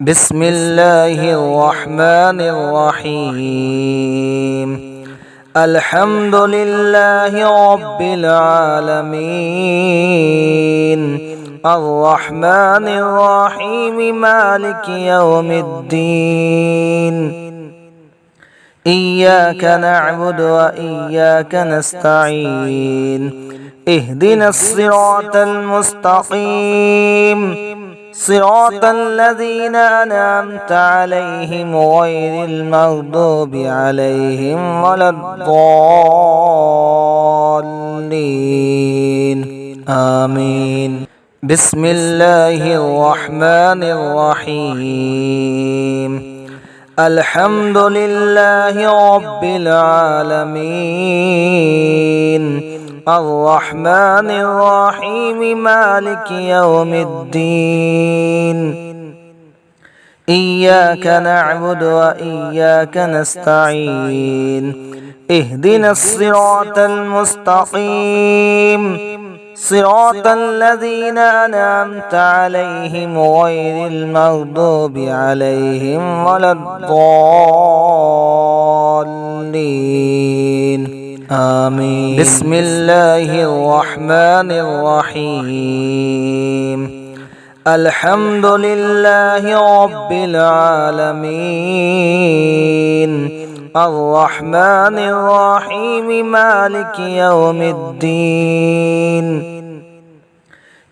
بسم الله الرحمن الرحيم. الحمد لله رب العالمين، الرحمن الرحيم، مالك يوم الدين. إياك نعبد وإياك نستعين، اهدنا الصراط المستقيم، صراط الذين أنعمت عليهم غير المغضوب عليهم ولا الضالين، آمين. بسم الله الرحمن الرحيم. الحمد لله رب العالمين، الرحمن الرحيم، مالك يوم الدين. إياك نعبد وإياك نستعين، اهدنا الصراط المستقيم، صراط الذين أنعمت عليهم غير المغضوب عليهم ولا الضالين، آمين. بسم الله الرحمن الرحيم. الحمد لله رب العالمين، الرحمن الرحيم، مالك يوم الدين.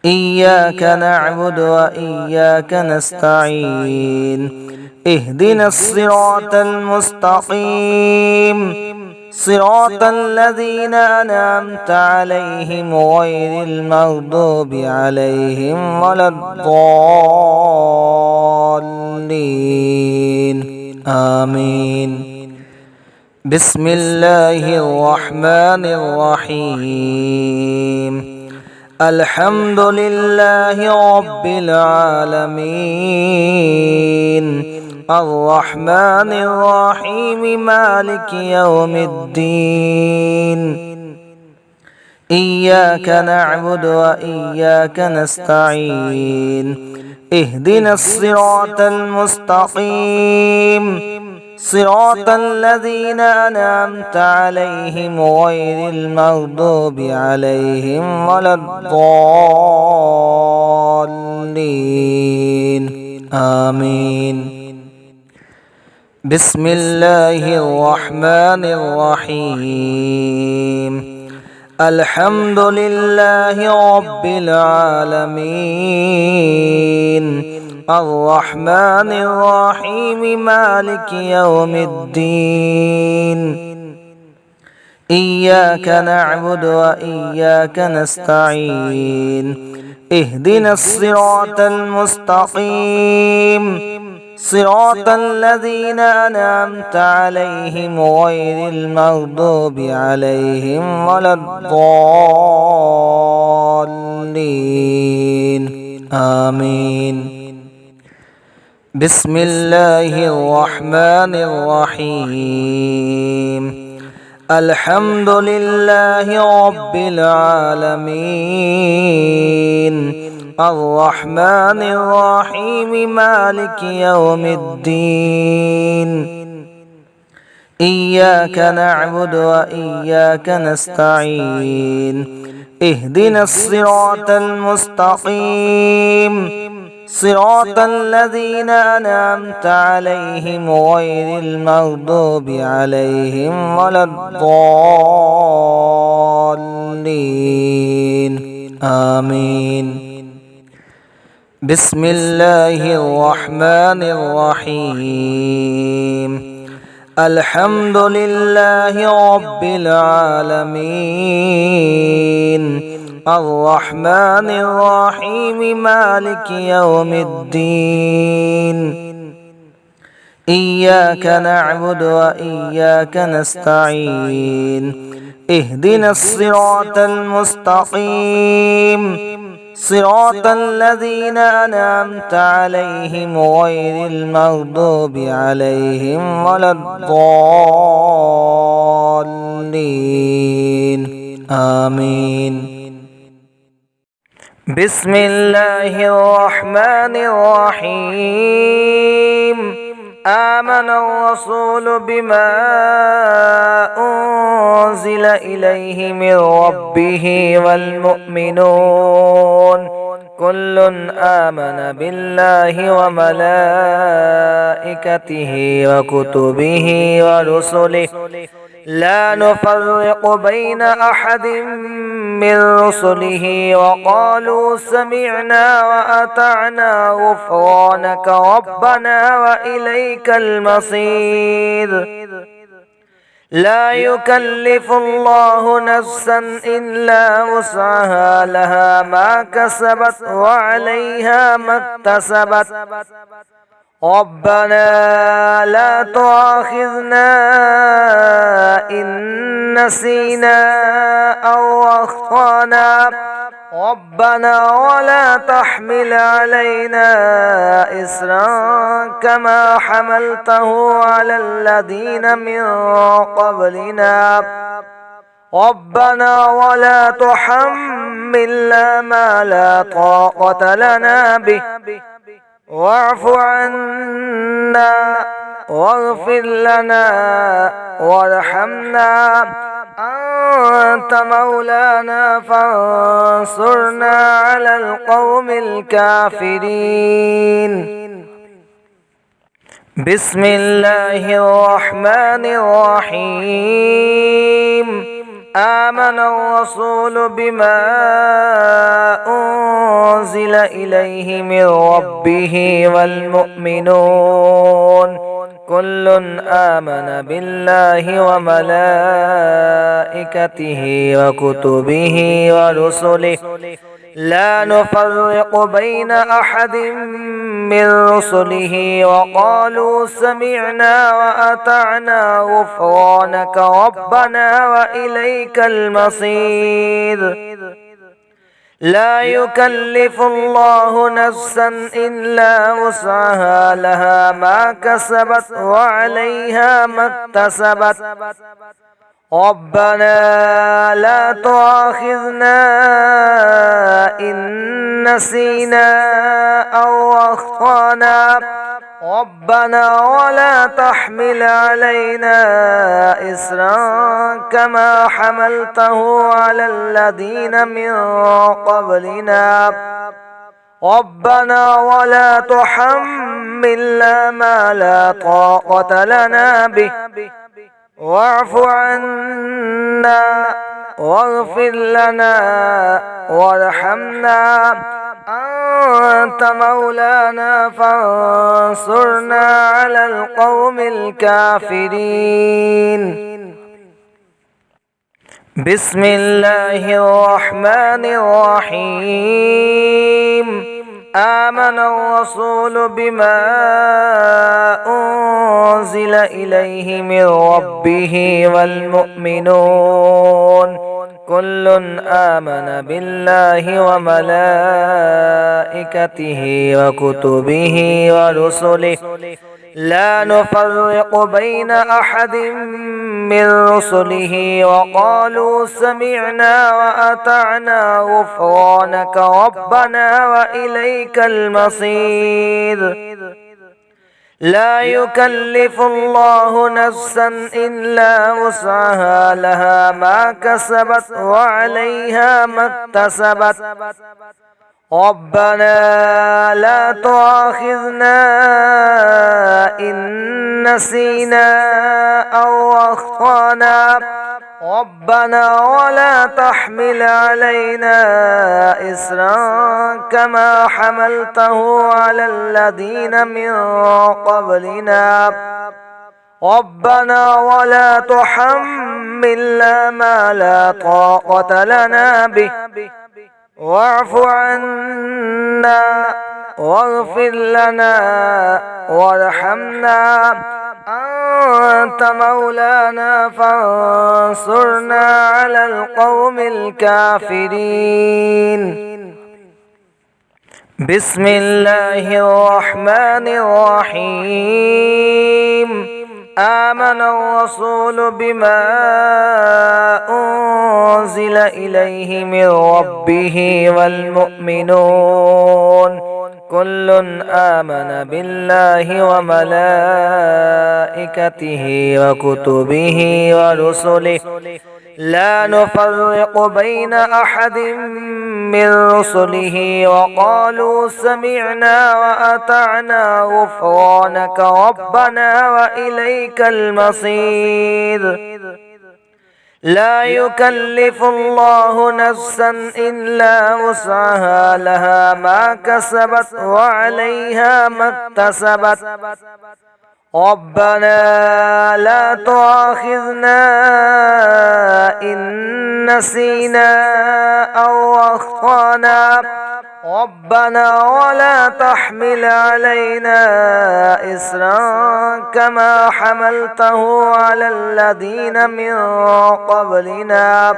إياك نعبد وإياك نستعين، اهدنا الصراط المستقيم، صراط الذين أنعمت عليهم غير المغضوب عليهم ولا الضالين، آمين. بسم الله الرحمن الرحيم. الحمد لله رب العالمين، الرحمن الرحيم، مالك يوم الدين. إياك نعبد وإياك نستعين، اهدنا الصراط المستقيم، صراط الذين أنعمت عليهم غير المغضوب عليهم ولا الضالين، آمين. بسم الله الرحمن الرحيم. الحمد لله رب العالمين، الرحمن الرحيم، مالك يوم الدين. إياك نعبد وإياك نستعين، اهدنا الصراط المستقيم، صراط الذين أنعمت عليهم غير المغضوب عليهم ولا الضالين، آمين. بسم الله الرحمن الرحيم. الحمد لله رب العالمين، الرحمن الرحيم، مالك يوم الدين. إياك نعبد وإياك نستعين، اهدنا الصراط المستقيم، صراط الذين أنعمت عليهم غير المغضوب عليهم ولا الضالين، آمين. بسم الله الرحمن الرحيم. الحمد لله رب العالمين، الرحمن الرحيم، مالك يوم الدين. إياك نعبد وإياك نستعين، اهدنا الصراط المستقيم، صراط الذين أنعمت عليهم غير المغضوب عليهم ولا الضالين، آمين. بسم الله الرحمن الرحيم آمن الرسول بما أنزل إليه من ربه والمؤمنون كل آمن بالله وملائكته وكتبه ورسله لا نفرق بين أحد من رسله وقالوا سمعنا وأطعنا غفرانك ربنا وإليك المصير لا يكلف الله نفسا إلا وسعها لها ما كسبت وعليها ما اكتسبت ربنا لا تؤاخذنا إن نسينا أو أخطأنا ربنا ولا تحمل علينا إصرا كما حملته على الذين من قبلنا ربنا ولا تحملنا ما لا طاقة لنا به واعف عنا واغفر لنا وارحمنا أنت مولانا فانصرنا على القوم الكافرين بسم الله الرحمن الرحيم آمن الرسول بما أنزل إليه من ربه والمؤمنون كل آمن بالله وملائكته وكتبه ورسله لا نفرق بين أحد من رسله وقالوا سمعنا وأطعنا غفرانك ربنا وإليك المصير لا يكلف الله نفسا إلا وسعها لها ما كسبت وعليها ما اكتسبت ربنا لا تؤاخذنا إن نسينا أو أخطأنا ربنا ولا تحمل علينا إصرا كما حملته على الذين من قبلنا ربنا ولا تحملنا ما لا طاقة لنا به واعف عنا واغفر لنا وارحمنا أنت مولانا فانصرنا على القوم الكافرين بسم الله الرحمن الرحيم آمن الرسول بما أنزل إليه من ربه والمؤمنون كل آمن بالله وملائكته وكتبه ورسله لا نفرق بين أحد من رسله وقالوا سمعنا وأطعنا غفرانك ربنا وإليك المصير لا يكلف الله نفسا إلا وسعها لها ما كسبت وعليها ما اكتسبت ربنا لا تؤاخذنا إن نسينا أو أخطأنا ربنا ولا تحمل علينا إصرا كما حملته على الذين من قبلنا ربنا ولا تحملنا ما لا طاقة لنا به واعف عنا واغفر لنا وارحمنا أنت مولانا فانصرنا على القوم الكافرين بسم الله الرحمن الرحيم آمن الرسول بما أنزل إليه من ربه والمؤمنون كل آمن بالله وملائكته وكتبه ورسله لا نفرق بين أحد من رسله وقالوا سمعنا وأطعنا غفرانك ربنا وإليك المصير لا يكلف الله نفسا إلا وسعها لها ما كسبت وعليها ما اكتسبت ربنا لا تؤاخذنا إن نسينا أو أخطأنا ربنا ولا تحمل علينا إصرا كما حملته على الذين من قبلنا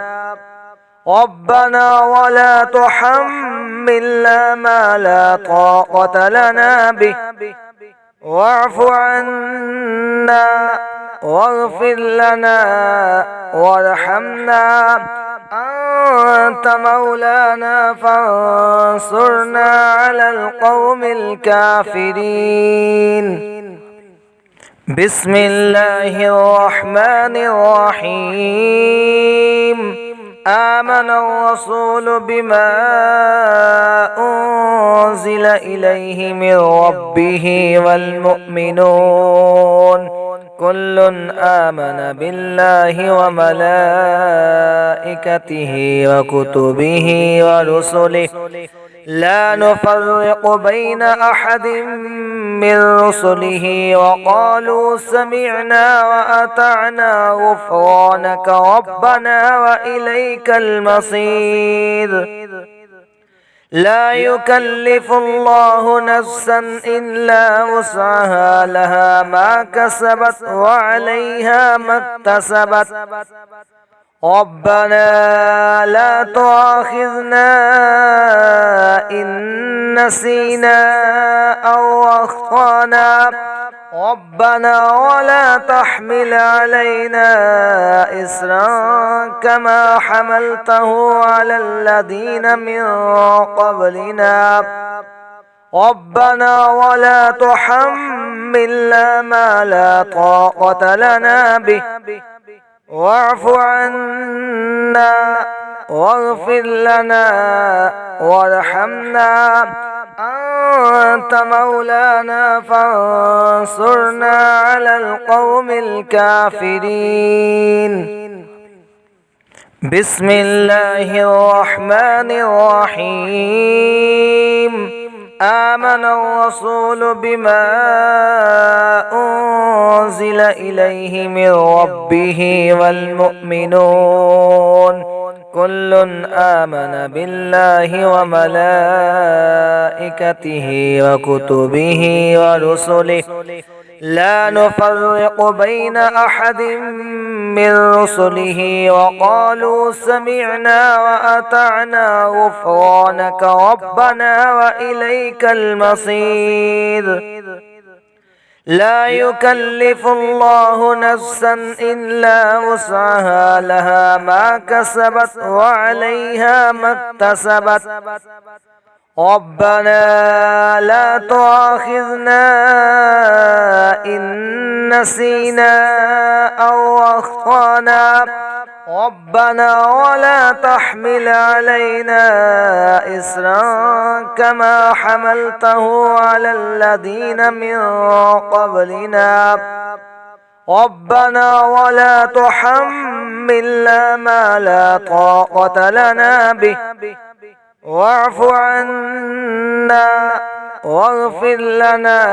ربنا ولا تحملنا ما لا طاقة لنا به واعف عنا واغفر لنا وارحمنا أنت مولانا فانصرنا على القوم الكافرين. بسم الله الرحمن الرحيم. آمن الرسول بما أنزل إليه من ربه والمؤمنون كل آمن بالله وملائكته وكتبه ورسله لا نفرق بين أحد من رسله وقالوا سمعنا وأطعنا غفرانك ربنا وإليك المصير لا يكلف الله نفسا إلا وسعها لها ما كسبت وعليها ما اكتسبت ربنا لا تؤاخذنا إن نسينا أو أخطأنا ربنا ولا تحمل علينا إصرا كما حملته على الذين من قبلنا ربنا ولا تحملنا ما لا طاقة لنا به واعف عنا واغفر لنا وارحمنا أنت مولانا فانصرنا على القوم الكافرين. بسم الله الرحمن الرحيم. آمن الرسول بما أنزل إليه من ربه والمؤمنون كل آمن بالله وملائكته وكتبه ورسله لا نفرق بين أحد من رسله وقالوا سمعنا وأطعنا غفرانك ربنا وإليك المصير لا يكلف الله نفسا إلا وسعها لها ما كسبت وعليها ما اكتسبت ربنا لا تؤاخذنا إن نسينا أو أخطأنا ربنا ولا تحمل علينا إصرا كما حملته على الذين من قبلنا ربنا ولا تحملنا ما لا طاقة لنا به واعف عنا واغفر لنا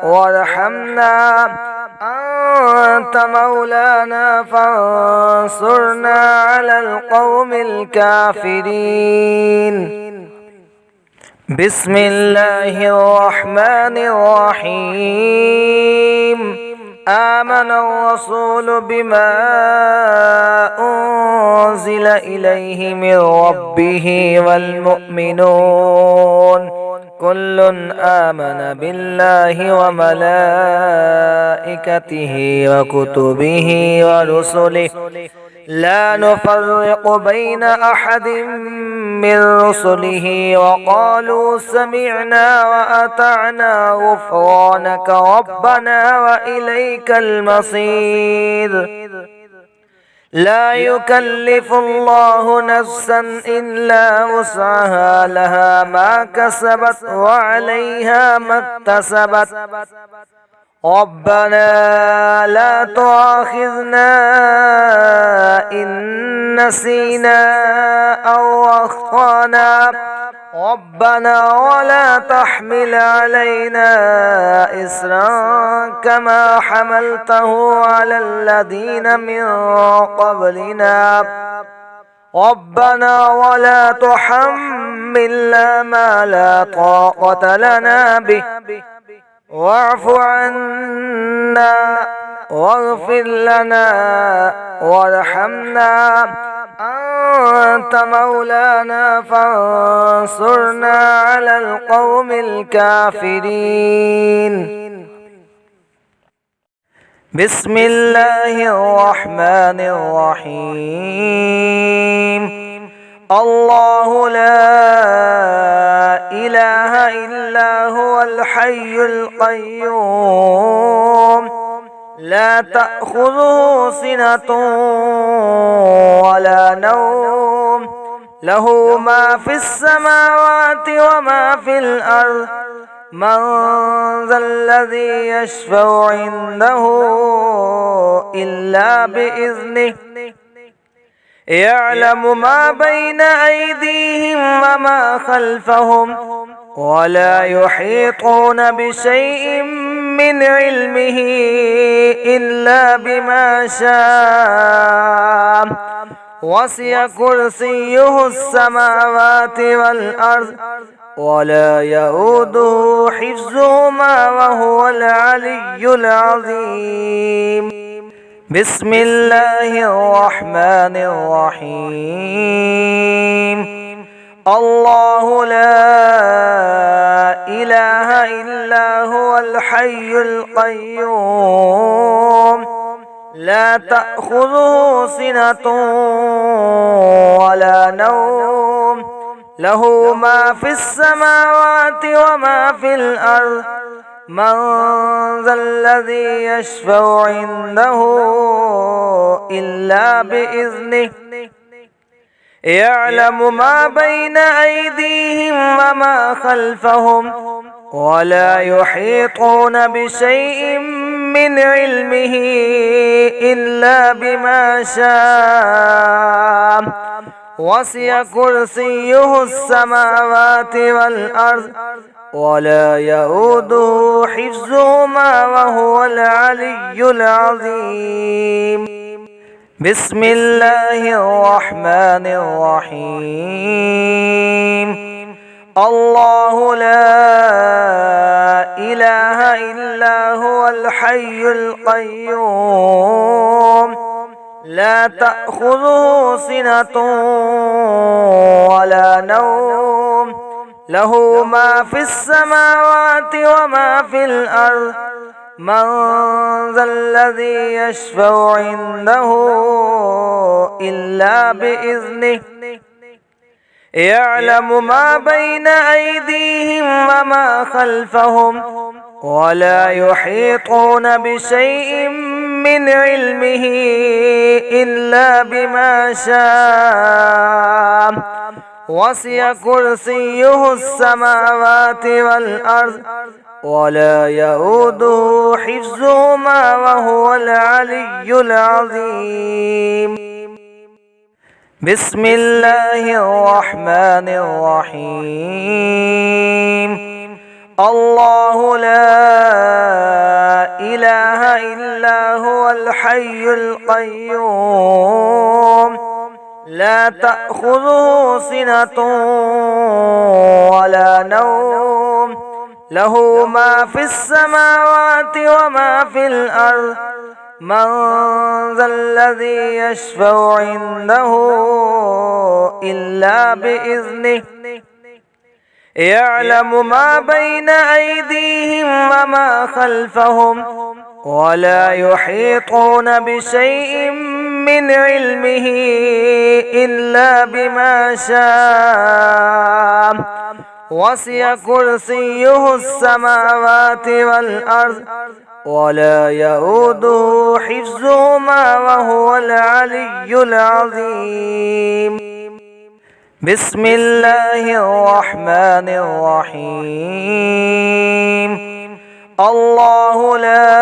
وارحمنا أنت مولانا فانصرنا على القوم الكافرين. بسم الله الرحمن الرحيم. آمن الرسول بما أنزل إليه من ربه والمؤمنون كل آمن بالله وملائكته وكتبه ورسله لا نفرق بين أحد من رسله وقالوا سمعنا وأطعنا غفرانك ربنا وإليك المصير لا يكلف الله نفسا إلا وسعها لها ما كسبت وعليها ما اكتسبت ربنا لا تؤاخذنا إن نسينا أو أخطأنا ربنا ولا تحمل علينا إصرا كما حملته على الذين من قبلنا ربنا ولا تحملنا ما لا طاقة لنا به واعف عنا واغفر لنا وارحمنا أنت مولانا فانصرنا على القوم الكافرين. بسم الله الرحمن الرحيم. الله لا إله إلا هو الحي القيوم لا تأخذه سنة ولا نوم له ما في السماوات وما في الأرض من ذا الذي يشفع عنده إلا بإذنه يعلم ما بين أيديهم وما خلفهم ولا يحيطون بشيء من علمه إلا بما شاء وسع كرسيه السماوات والأرض ولا يؤوده حفظهما وهو العلي العظيم. بسم الله الرحمن الرحيم. الله لا إله إلا هو الحي القيوم لا تأخذه سنة ولا نوم له ما في السماوات وما في الأرض من ذا الذي يشفع عنده إلا بإذنه يعلم ما بين أيديهم وما خلفهم ولا يحيطون بشيء من علمه إلا بما شاء وسع كرسيه السماوات والأرض ولا يؤوده حفظهما وهو العلي العظيم. بسم الله الرحمن الرحيم. الله لا إله إلا هو الحي القيوم لا تأخذه سنة ولا نوم له ما في السماوات وما في الأرض من ذا الذي يشفع عنده إلا بإذنه يعلم ما بين أيديهم وما خلفهم ولا يحيطون بشيء من علمه إلا بما شاء وسع كرسيه السماوات والأرض ولا يؤوده حفظهما وهو العلي العظيم. بسم الله الرحمن الرحيم. الله لا إله إلا هو الحي القيوم لا تأخذه سنة ولا نوم له ما في السماوات وما في الأرض من ذا الذي يشفع عنده إلا بإذنه يعلم ما بين أيديهم وما خلفهم ولا يحيطون بشيء من علمه إلا بما شاء وسع كرسيه السماوات والأرض ولا يؤوده حفظهما وهو العلي العظيم. بسم الله الرحمن الرحيم. الله لا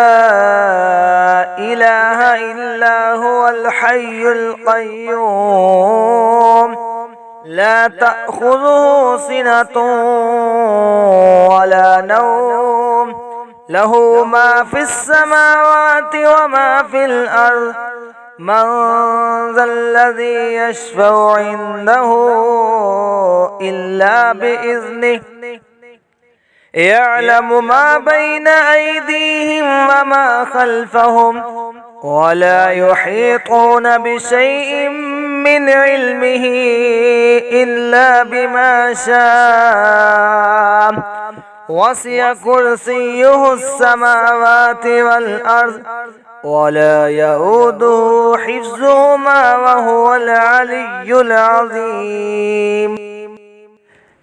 إله إلا هو الحي القيوم لا تأخذه سنة ولا نوم له ما في السماوات وما في الأرض من ذا الذي يشفع عنده إلا بإذنه يعلم ما بين أيديهم وما خلفهم ولا يحيطون بشيء من علمه إلا بما شاء وسع كرسيه السماوات والأرض ولا يؤوده حفظهما وهو العلي العظيم.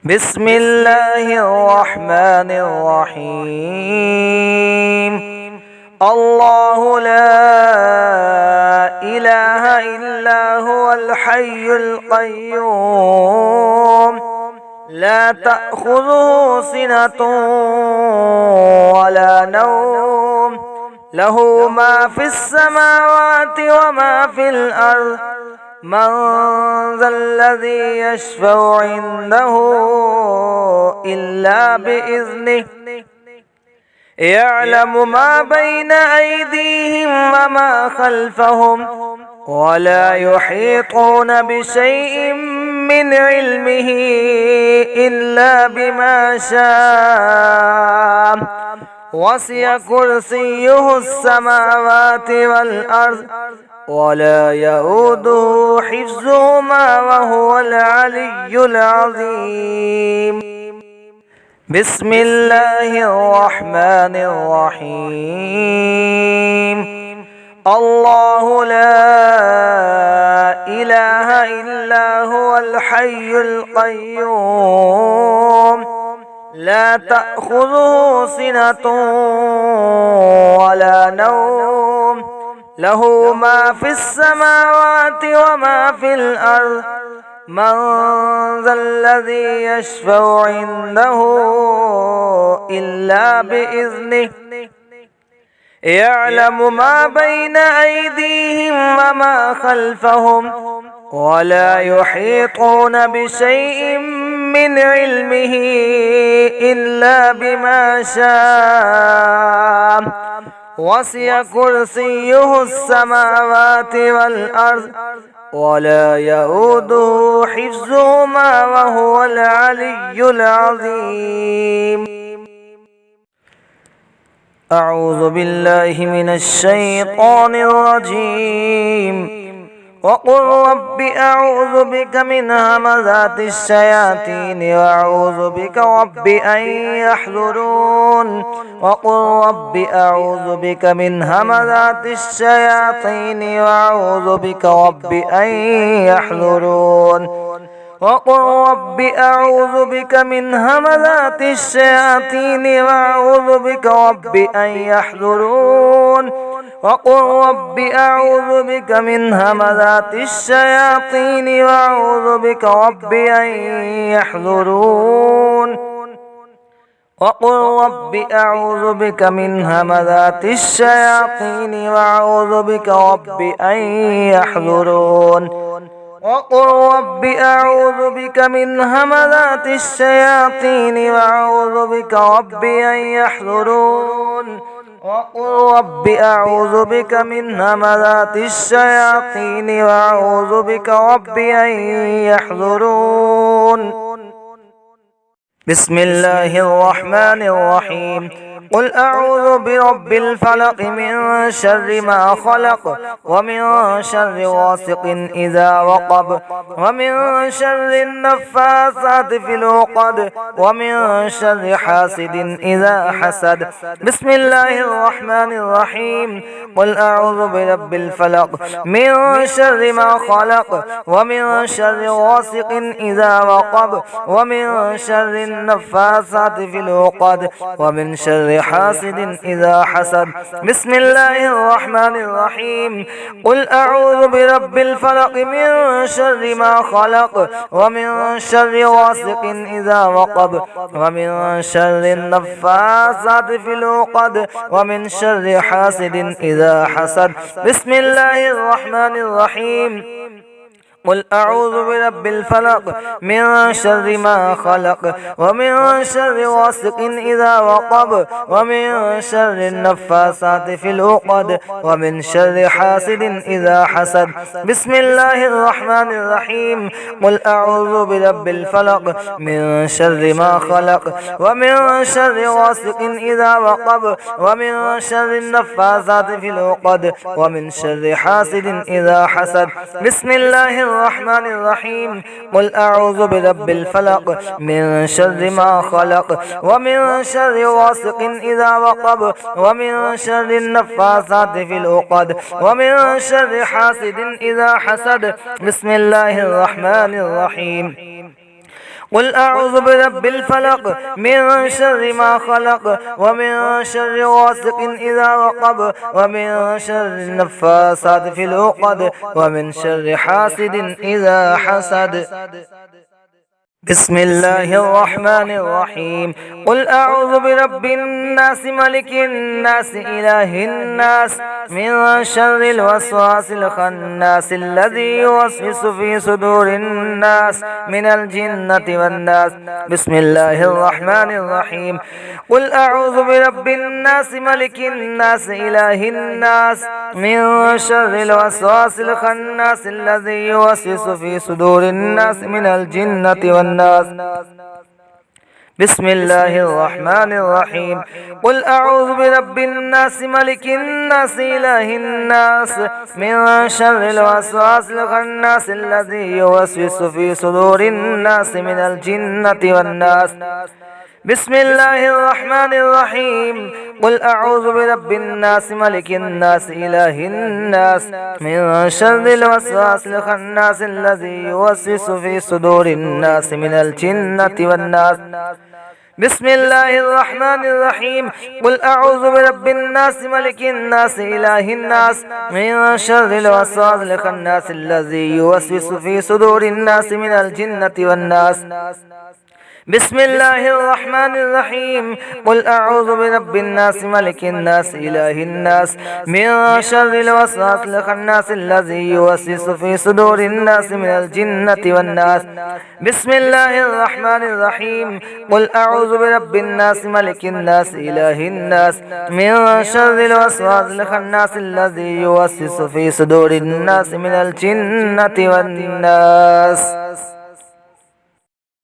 بسم الله الرحمن الرحيم. الله لا إله إلا هو الحي القيوم لا تأخذه سنة ولا نوم له ما في السماوات وما في الأرض من ذا الذي يشفع عنده إلا بإذنه يعلم ما بين أيديهم وما خلفهم ولا يحيطون بشيء من علمه إلا بما شاء وسع كرسيه السماوات والأرض ولا يؤوده حفظهما وهو العلي العظيم. بسم الله الرحمن الرحيم. الله لا إله إلا هو الحي القيوم لا تأخذه سنة ولا نوم له ما في السماوات وما في الأرض من ذا الذي يشفع عنده إلا بإذنه يعلم ما بين أيديهم وما خلفهم ولا يحيطون بشيء من علمه إلا بما شاء وسع كرسيه السماوات والأرض ولا يؤوده حفظهما وهو العلي العظيم. أعوذ بالله من الشيطان الرجيم. وقل رب أعوذ بك من همزات الشياطين وأعوذ بك رب أن يحضرون. وقل رب أعوذ بك من همزات الشياطين وأعوذ بك رب أن يحضرون. وقل رب أعوذ بك من همزات الشياطين وأعوذ بك رب أن يحضرون. وقل رب أعوذ بك من همزات الشياطين وأعوذ بك رب أن يحضرون. وقل رب أعوذ بك من همزات الشياطين وأعوذ بك رب أن يحضرون. وقل رب أعوذ بك من همزات الشياطين وأعوذ بك رب أن يحضرون. وقل رب أعوذ بك من همزات الشياطين وأعوذ بك رب أن يحضرون. بسم الله الرحمن الرحيم قل أعوذ برب الفلق من شر ما خلق ومن شر غاسق إذا وقب ومن شر النفاثات في العقد ومن شر حاسد إذا حسد بسم الله الرحمن الرحيم قل أعوذ برب الفلق من شر ما خلق ومن شر غاسق إذا وقب ومن شر النفاثات في العقد ومن شر حاسد إذا حسد بسم الله الرحمن الرحيم قل أعوذ برب الفلق من شر ما خلق ومن شر غاسق إذا وقب ومن شر النفاثات في العقد ومن شر حاسد إذا حسد بسم الله الرحمن الرحيم قل أعوذ برب الفلق من شر ما خلق ومن شر غاسق إذا وقب ومن شر النفاثات في العقد ومن شر حاسد إذا حسد بسم الله الرحمن الرحيم قل أعوذ برب الفلق من شر ما خلق ومن شر غاسق إذا وقب ومن شر النفاثات في العقد ومن شر حاسد إذا حسد بسم الله الرحمن الرحيم قل أعوذ برب الفلق من شر ما خلق ومن شر غاسق إذا وقب ومن شر النفاثات في العقد ومن شر حاسد إذا حسد بسم الله الرحمن الرحيم قل أعوذ برب الفلق من شر ما خلق ومن شر غاسق إذا وقب ومن شر النفاثات في العقد ومن شر حاسد إذا حسد بسم الله الرحمن الرحيم قل أعوذ برب الناس ملك الناس إله الناس من شر الوسواس الخناس الذي يوسوس في صدور الناس من الجنة والناس بسم الله الرحمن الرحيم قل أعوذ برب الناس ملك الناس إله الناس من شر الوسواس الخناس الذي يوسوس في صدور الناس من الجنة والناس بسم الله الرحمن الرحيم قل أعوذ برب الناس ملك الناس إله الناس من شر الوسواس الخناس الذي يوسوس في صدور الناس من الجنة والناس بسم الله الرحمن الرحيم قل أعوذ برب الناس ملك الناس إله الناس من شر الوسواس الخناس الذي يوسوس في صدور الناس من الجنة والناس بسم الله الرحمن الرحيم قل أعوذ برب الناس ملك الناس إله الناس من شر الوسواس الخناس الذي يوسوس في صدور الناس من الجنة والناس بسم الله الرحمن الرحيم قل أعوذ برب الناس ملك الناس إله الناس من شر الوسواس الخناس الذي يوسوس في صدور الناس من الجنة والناس بسم الله الرحمن الرحيم قل أعوذ برب الناس ملك الناس إله الناس من شر الوسواس الخناس الذي يوسوس في صدور الناس من الجنة والناس